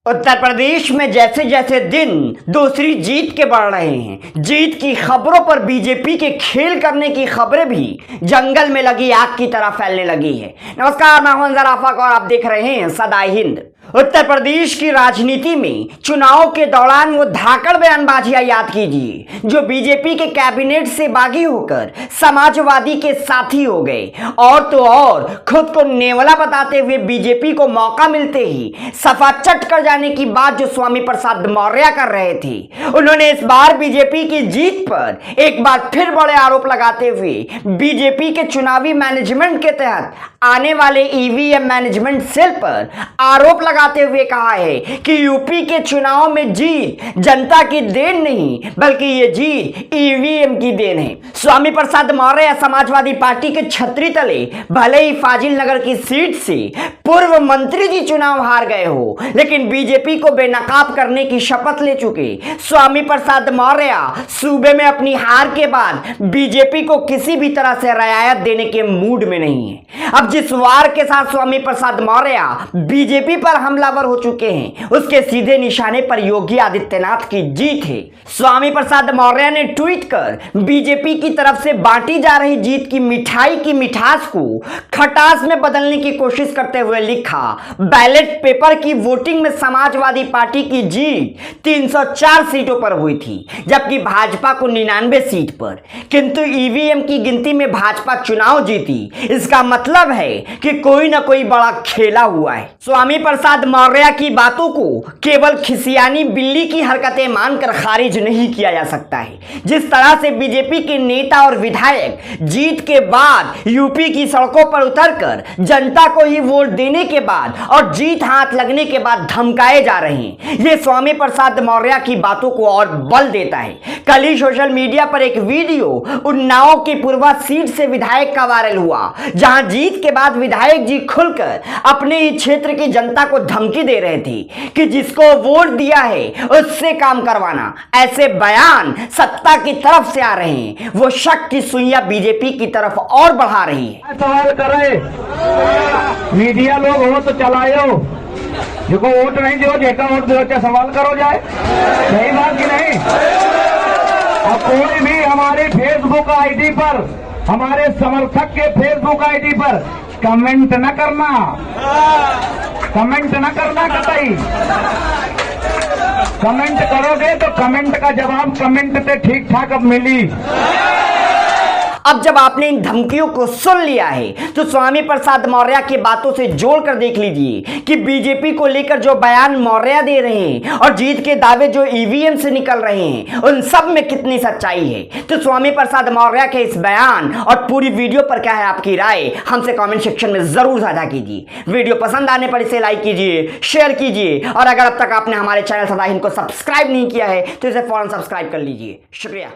उत्तर प्रदेश में जैसे जैसे दिन दूसरी जीत के बढ़ रहे हैं, जीत की खबरों पर बीजेपी के खेल करने की खबरें भी जंगल में लगी आग की तरह फैलने लगी है। नमस्कार, मैं हूं अंजर आफाक और आप देख रहे हैं सदा हिंद। उत्तर प्रदेश की राजनीति में चुनाव के दौरान वो धाकड़ बयानबाजियां याद कीजिए जो बीजेपी के कैबिनेट से बागी होकर समाजवादी के साथी हो गए, और तो और खुद को नेवला बताते हुए बीजेपी को मौका मिलते ही सफा चट कर जाने की बात जो स्वामी प्रसाद मौर्य कर रहे थे। उन्होंने इस बार बीजेपी की जीत पर एक बार फिर बड़े आरोप लगाते हुए बीजेपी के चुनावी मैनेजमेंट के तहत आने वाले ईवीएम मैनेजमेंट सेल पर आरोप लगाते हुए कहा है कि यूपी के चुनाव में जीत जनता की देन नहीं बल्कि ये जीत ईवीएम की देन है। स्वामी प्रसाद मौर्य समाजवादी पार्टी के छतरी तले भले ही फाजिल नगर की सीट से पूर्व मंत्री जी चुनाव हार गए हो, लेकिन बीजेपी को बेनकाब करने की शपथ ले चुके स्वामी प्रसाद मौर्य सूबे में अपनी हार के बाद बीजेपी को किसी भी तरह से रियायत देने के मूड में नहीं है। अब जिस वार के साथ स्वामी प्रसाद मौर्य बीजेपी पर हमलावर हो चुके हैं, उसके सीधे निशाने पर योगी आदित्यनाथ की जीत है। स्वामी प्रसाद मौर्य ने ट्वीट कर बीजेपी की तरफ से बांटी जा रही जीत की मिठाई की मिठास को खटास में बदलने की कोशिश करते हुए लिखा, बैलेट पेपर की वोटिंग में समाजवादी पार्टी की जीत 304 सीटों पर हुई थी, जबकि भाजपा को 99 सीट पर, किंतु ईवीएम की गिनती में भाजपा चुनाव जीती। इसका मतलब है कि कोई ना कोई बड़ा खेला हुआ है। स्वामी प्रसाद मौर्य की बातों को केवल खिसियानी बिल्ली की हरकतें मानकर खारिज नहीं किया जा सकता है। जिस तरह से बीजेपी के नेता और विधायक जीत के बाद यूपी की सड़कों पर उतरकर जनता को ही वोट देने के बाद और जीत हाथ लगने के बाद धमकाए जा रहे हैं, ये स्वामी प्रसाद मौर्य की बातों को और बल देता है। कल ही सोशल मीडिया पर एक वीडियो उन्नाव की पूर्वा सीट से विधायक का वायरल हुआ, जहां जीत के बाद विधायक जी खुलकर अपने ही क्षेत्र की जनता को धमकी दे रहे थे कि जिसको वोट दिया है उससे काम करवाना। ऐसे बयान सत्ता की तरफ से आ रहे हैं, वो शक की सुइयां बीजेपी की तरफ और बढ़ा रही है। सवाल करे मीडिया लोग हो तो चलाओ, जिसको वोट नहीं दो जेका वोट दो, क्या सवाल करो जाए, सही बात की नहीं। अब कोई भी हमारे फेसबुक आईडी पर, हमारे समर्थक के फेसबुक आईडी पर कमेंट न करना, कमेंट न करना कतई। कमेंट करोगे तो कमेंट का जवाब कमेंट से ठीक ठाक अब मिली। अब जब आपने इन धमकियों को सुन लिया है तो स्वामी प्रसाद मौर्य की बातों से जोड़कर देख लीजिए कि बीजेपी को लेकर जो बयान मौर्य दे रहे हैं और जीत के दावे जो ईवीएम से निकल रहे हैं, उन सब में कितनी सच्चाई है। तो स्वामी प्रसाद मौर्य के इस बयान और पूरी वीडियो पर क्या है आपकी राय, हमसे कमेंट सेक्शन में जरूर साझा कीजिए। वीडियो पसंद आने पर इसे लाइक कीजिए, शेयर कीजिए, और अगर अब तक आपने हमारे चैनल सदा हिंद को सब्सक्राइब नहीं किया है तो इसे फौरन सब्सक्राइब कर लीजिए। शुक्रिया।